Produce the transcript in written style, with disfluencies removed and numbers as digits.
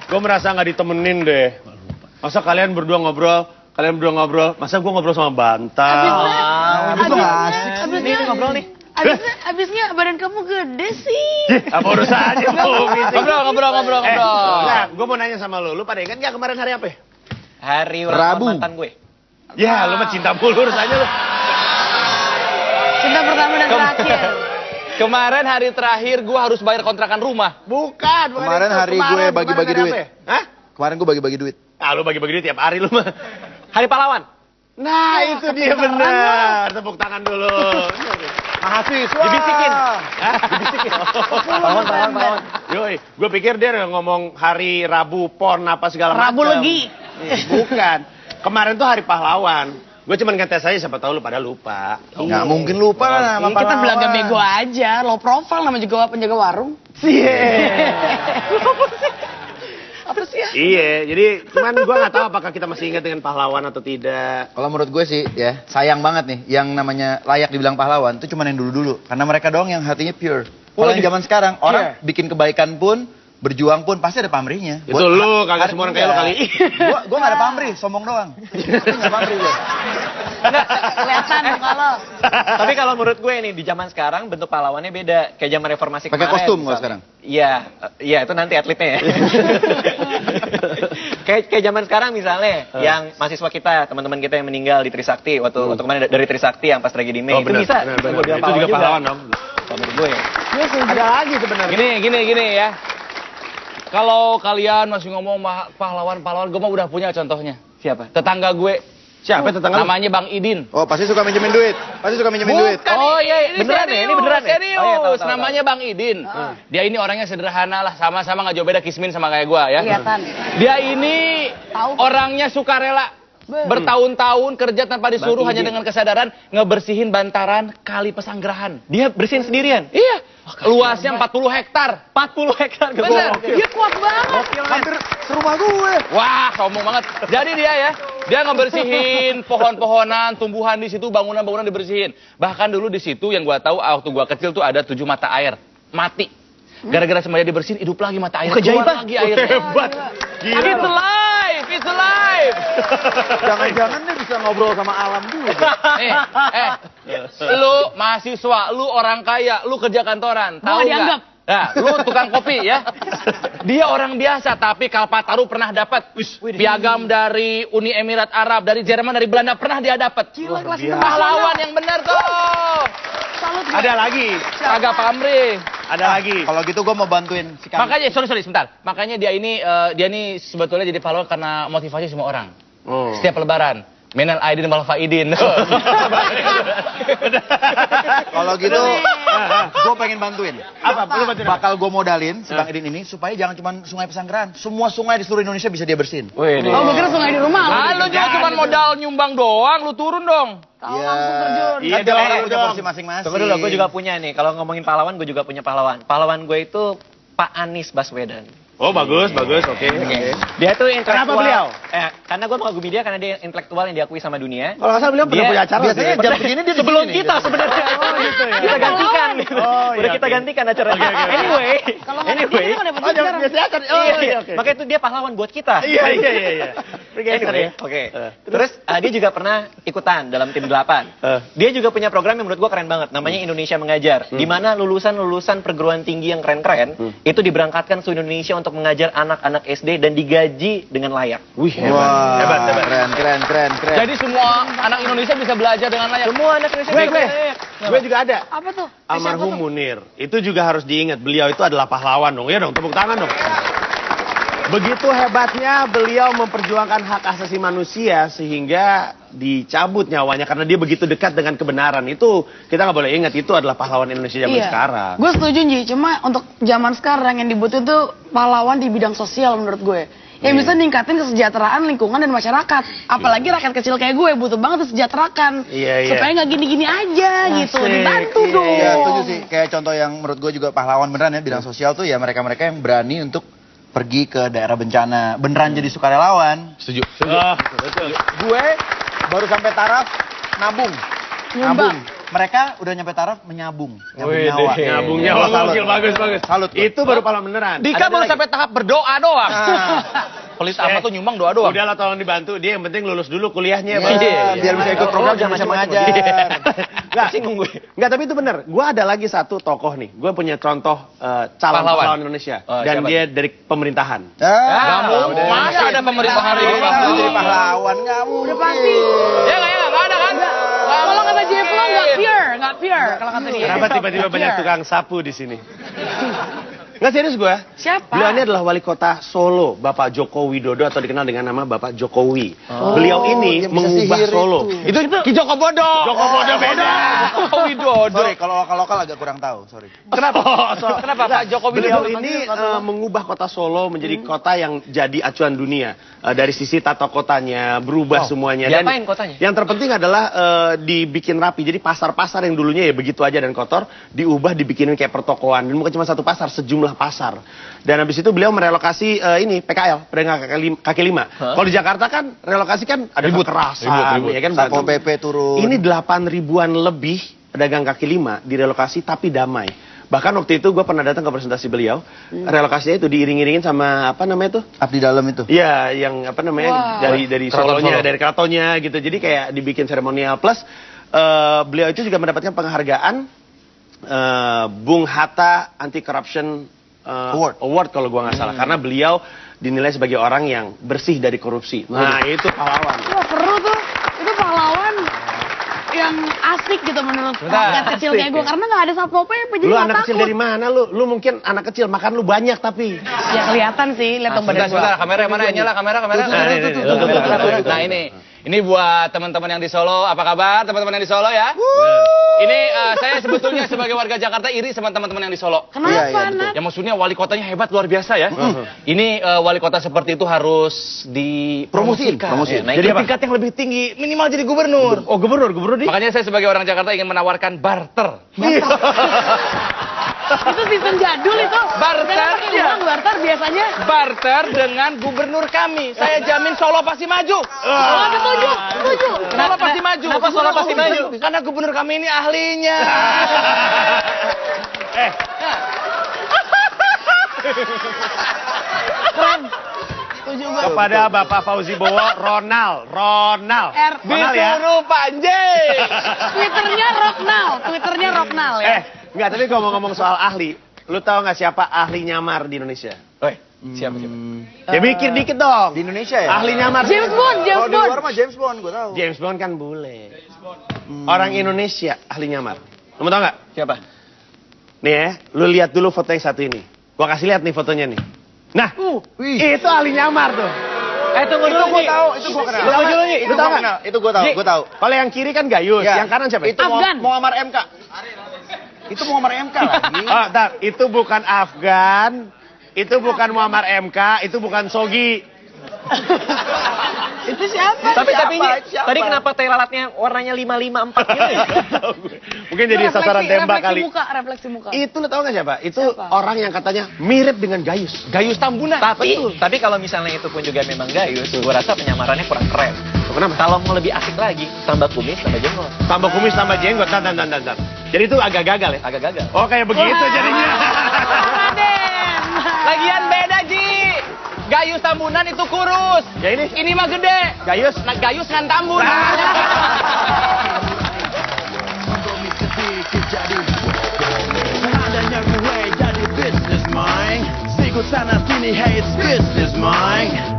Gue merasa nggak ditemenin deh. Masa kalian berdua ngobrol, masa gue ngobrol sama Banta. Ini ngobrol nih. Abisnya badan kamu gede sih. Apa urusannya? Ngobrol. Nah, gue mau nanya sama lu pada ingat nggak kemarin hari apa ya? Hari ulang tahun mantan gue. Ya, lu mah cinta mulu urusannya lu. Cinta pertama dan terakhir. Kemarin hari terakhir gue harus bayar kontrakan rumah. Bukan. Kemarin hari gue bagi-bagi duit. Hah? Kemarin gue bagi-bagi duit. Ah, lu bagi-bagi duit tiap hari lu mah. Hari pahlawan. Nah, itu dia benar. Tepuk tangan dulu. Mahasiswa. Dibisikin. Dibisikin. Pahlawan. Yoi, gue pikir dia ngomong hari Rabu Pon apa segala macam. Rabu Legi. Bukan. Kemarin tuh hari pahlawan. Gue cuma ngetes aja siapa tahu lu pada lupa. Nggak mungkin lupa lah sama Kita pahlawan. belaga bego aja, low profile nama juga penjaga warung. Apa sih ya? Iya, jadi cuman gue nggak tahu apakah kita masih ingat dengan pahlawan atau tidak. Kalau menurut gue sih ya, sayang banget nih yang namanya layak dibilang pahlawan itu cuma yang dulu-dulu. Karena mereka doang yang hatinya pure. Kalau yang zaman sekarang, orang bikin kebaikan pun, berjuang pun pasti ada pamrihnya. Itu lu, kagak semua orang kayak lu kali. Gua nggak ada pamrih, sombong doang. Nggak pamrih gue. Kelihatan kalau. Tapi kalau menurut gue nih di zaman sekarang bentuk pahlawannya beda. Kayak zaman reformasi Pakai kemarin. kostum kalau sekarang? Iya itu nanti atletnya ya. kayak zaman sekarang misalnya yang mahasiswa kita, teman-teman kita yang meninggal di Trisakti waktu kemarin dari Trisakti yang pas tragedi Mei. Oh, itu bisa. benar. Gua bilang Itu juga pahlawan dong. Kalau menurut gue ya. Ada lagi sebenarnya. Gini ya. Kalau kalian masih ngomong pahlawan, gue mah udah punya contohnya. Siapa? Tetangga gue. Siapa tetangga lu? Namanya Bang Idin. Oh, pasti suka minjemin duit. Oh iya, ini Beneran ya? serius, Ini beneran ya? serius. Oh, iya, tahu. Namanya Bang Idin. Dia ini orangnya sederhana lah, sama-sama nggak jauh beda Kismin sama kayak gua ya. Kelihatan. Dia ini orangnya sukarela. Bertahun-tahun kerja tanpa disuruh hanya dengan kesadaran ngebersihin bantaran kali Pesanggerahan. Dia bersihin sendirian. Iya. Luasnya 40 hektar. 40 hektar. Bener. Dia kuat banget. Hampir serumah gue. Wah, sombong banget. Jadi dia ngebersihin pohon-pohonan, tumbuhan di situ, bangunan-bangunan dibersihin. Bahkan dulu di situ yang gua tahu waktu gua kecil tuh ada 7 mata air mati. Gara-gara semuanya dibersihin, hidup lagi mata air. Keajaiban. Lagi airnya. Hebat. It's alive, it's alive. Jangan-jangan dia bisa ngobrol sama alam juga. Lu mahasiswa, lu orang kaya, lu kerja kantoran, tahu dianggap. nggak? Nah, lu tukang kopi ya. Dia orang biasa, tapi Kalpataru pernah dapat piagam dari Uni Emirat Arab, dari Jerman, dari Belanda pernah dia dapat. Gila kelas Pahlawan yang benar tuh. Salut gue. Ada lagi. Agak pamrih. Ada lagi. Kalau gitu gue mau bantuin si Kami. Makanya, sorry, sebentar. Makanya dia ini sebetulnya jadi pahlawan karena motivasi semua orang. Setiap lebaran. Minal aidin wal faidin. Kalau gitu, gue pengen bantuin. Apa? Lu bantuin apa? Bakal gue modalin si Bang Idin ini supaya jangan cuma sungai Pesanggerahan. Semua sungai di seluruh Indonesia bisa dia bersihin. Oh, gue kira sungai di rumah. Lu jangan cuma modal nyumbang doang, lu turun dong. Tahu langsung terjun. Iya, Kan tiap orang dong. punya porsi masing-masing. Tunggu dulu, gue juga punya nih. Kalau ngomongin pahlawan, gue juga punya pahlawan. Pahlawan gue itu Pak Anies Baswedan. Oh, bagus, oke. Dia tuh intelektual. Kenapa beliau? Karena gue mengagumi dia karena dia intelektual yang diakui sama dunia. Kalau nggak salah beliau pernah Dia- punya acara. Biasanya jam segini dia di Sebelum sini. kita sebenarnya. Oh, gitu ya. Kita gantikan. Oh, Udah iya, kita oke. gantikan acaranya. Oke. Anyway. Kalau nggak ada dia kan dapat Oh, sekarang. biasanya acara. Oh, iya, oke. Makanya itu dia pahlawan buat kita. Iya. Anyway, oke. Terus dia juga pernah ikutan dalam tim 8. Dia juga punya program yang menurut gua keren banget. Namanya Indonesia Mengajar. Di mana lulusan-lulusan perguruan tinggi yang keren-keren itu diberangkatkan ke Indonesia untuk mengajar anak-anak SD dan digaji dengan layak. Wih, Wah, hebat. keren. Jadi semua anak Indonesia bisa belajar dengan layak. Semua anak Indonesia Gue bisa layak. gue juga ada. Apa tuh? Almarhum Munir. Itu juga harus diingat. Beliau itu adalah pahlawan dong. Ya dong, tepuk tangan dong. Begitu hebatnya beliau memperjuangkan hak asasi manusia sehingga dicabut nyawanya karena dia begitu dekat dengan kebenaran. Itu kita nggak boleh ingat, itu adalah pahlawan Indonesia zaman sekarang. Gue setuju Ji, cuma untuk zaman sekarang yang dibutuhin tuh pahlawan di bidang sosial menurut gue. Yang bisa ningkatin kesejahteraan lingkungan dan masyarakat. Apalagi rakyat kecil kayak gue butuh banget disejahterakan. Iya. Supaya nggak gini-gini aja gitu. Asik, Dibantu iya. dong. Ya, setuju sih. Kayak contoh yang menurut gue juga pahlawan beneran ya, bidang sosial tuh ya mereka-mereka yang berani untuk pergi ke daerah bencana. Beneran jadi sukarelawan. Betul. Gue baru sampai taraf nabung. Nyumbang. mereka udah nyampe taraf menyabung. Nyabung Wih, nyawa. deh. Nyambungnya Gua salut. gokil, bagus. Salut gua. Itu baru pahlawan beneran. Dika baru sampai tahap berdoa doang. Pelit amat tuh nyumbang doa doang. Udahlah tolong dibantu, dia yang penting lulus dulu kuliahnya. Iya, Bang. biar bisa ikut program jangan bisa mengajar. Enggak, Singgung gue. Enggak, tapi itu bener. Gue ada lagi satu tokoh nih. Gue punya contoh calon Pahlawan. pahlawan Indonesia. Oh, Dan siapa? dia dari pemerintahan. Kamu masa ada pemerintahan ini? Jadi pahlawan kamu. Udah pasti. Ya nggak ada kan? Kalau kata JFlo nggak pure kalau kata dia. Kenapa tiba-tiba banyak tukang sapu di sini? Nggak serius gue. Siapa? Beliau ini adalah wali kota Solo, Bapak Joko Widodo atau dikenal dengan nama Bapak Jokowi. Beliau ini yang bisa mengubah sihir Solo. itu. Itu Ki Joko Bodo. Joko Bodo beda. Joko Widodo. Sorry, kalau lokal-lokal agak kurang tahu, sorry. Kenapa? Kenapa Pak Joko Beliau Widodo? ini mengubah kota Solo menjadi kota yang jadi acuan dunia. Dari sisi tata kotanya, berubah semuanya. Diapain kotanya? Yang terpenting adalah dibikin rapi. Jadi pasar-pasar yang dulunya ya begitu aja dan kotor, diubah dibikinin kayak pertokoan. Dan bukan cuma satu pasar, sejumlah pasar. Dan habis itu beliau merelokasi ini PKL, pedagang kaki lima. Kalau di Jakarta kan relokasi kan ada kekerasan, ya kan? Satpol PP turun. Ini 8 ribuan lebih pedagang kaki lima direlokasi tapi damai. Bahkan waktu itu gue pernah datang ke presentasi beliau, relokasinya itu diiring-iringin sama apa namanya tuh? Abdi dalam itu. Iya, yang apa namanya dari Solonya, dari keratonnya gitu. Jadi kayak dibikin seremonial plus beliau itu juga mendapatkan penghargaan Bung Hatta Anti Corruption Award kalau gua nggak salah, karena beliau dinilai sebagai orang yang bersih dari korupsi. Nah itu pahlawan. Wah seru tuh. Itu pahlawan yang asik gitu menurut rakyat kecil kayak gue. Karena nggak ada Satpol PP, jadi Lu nggak anak kecil takut. dari mana lu? Lu mungkin anak kecil, makan lu banyak tapi. Ya kelihatan sih, lihat dong badan Sebentar, gue. kamera mana? Nyala kamera. Nah ini buat teman-teman yang di Solo, apa kabar teman-teman yang di Solo ya? Ini saya sebetulnya sebagai warga Jakarta iri sama teman-teman yang di Solo. Kenapa, Nat? Ya maksudnya wali kotanya hebat luar biasa ya. Ini wali kota seperti itu harus dipromosikan. Promosiin. Ya, jadi tingkat yang lebih tinggi, minimal jadi gubernur. Oh gubernur di. Makanya saya sebagai orang Jakarta ingin menawarkan barter. Itu sistem jadul itu. Barter, Kita pakai iya. uang barter biasanya. Barter dengan gubernur kami. Saya jamin Solo pasti maju. Oh, setuju. Solo pasti maju. Kenapa Solo pasti maju? Karena gubernur kami ini ahlinya. Setuju gue. Kepada Bapak Fauzi Bowo, Ronald ya. Disuruh Panjai. Twitternya Rocknal ya. Enggak, tapi kalau ngomong soal ahli, lu tahu nggak siapa ahli nyamar di Indonesia? Woi, siapa? Ya mikir dikit dong. Di Indonesia ya? Ahli nyamar. James Bond. Kalau di luar mah James Bond, gue tahu. James Bond kan bule. Orang Indonesia ahli nyamar. Lu mau tau nggak? Siapa? Nih ya, lu lihat dulu foto yang satu ini. Gua kasih lihat nih fotonya nih. Nah, itu ahli nyamar tuh. Tunggu dulu. Gue tahu, itu gue kenal. Tunggu dulu nih, Itu lu tahu gue nggak? kenal, itu gue tahu, gue tahu. Kalau yang kiri kan Gayus, Ya. yang kanan siapa? Itu Afgan. Muammar MK. Itu Muammar MK lagi. Oh, bentar. Itu bukan Afgan, itu bukan Muammar MK, itu bukan Sogi. Itu siapa? Tapi Siapa? tadi kenapa tai lalatnya warnanya 554 gitu ya? Mungkin jadi sasaran tembak kali. Refleksi muka. Itu lo tau gak siapa? Itu Siapa? orang yang katanya mirip dengan Gayus. Gayus Tambunan. Tapi kalau misalnya itu pun juga memang gayus, gue rasa penyamarannya kurang keren. Kenapa? Kalau mau lebih asik lagi, tambah kumis, tambah jenggot. Tambah kumis, tambah jenggot. Tan. Jadi itu agak gagal ya? Agak gagal. Oh kayak begitu jadinya. Lagian beda Ji. Gayus Tambunan itu kurus. Ya ini Ini mah gede. Gayus. Nah, Gayus kan Tambun. Adanya gue jadi bisnis main. Sikut sana sini hey it's business main.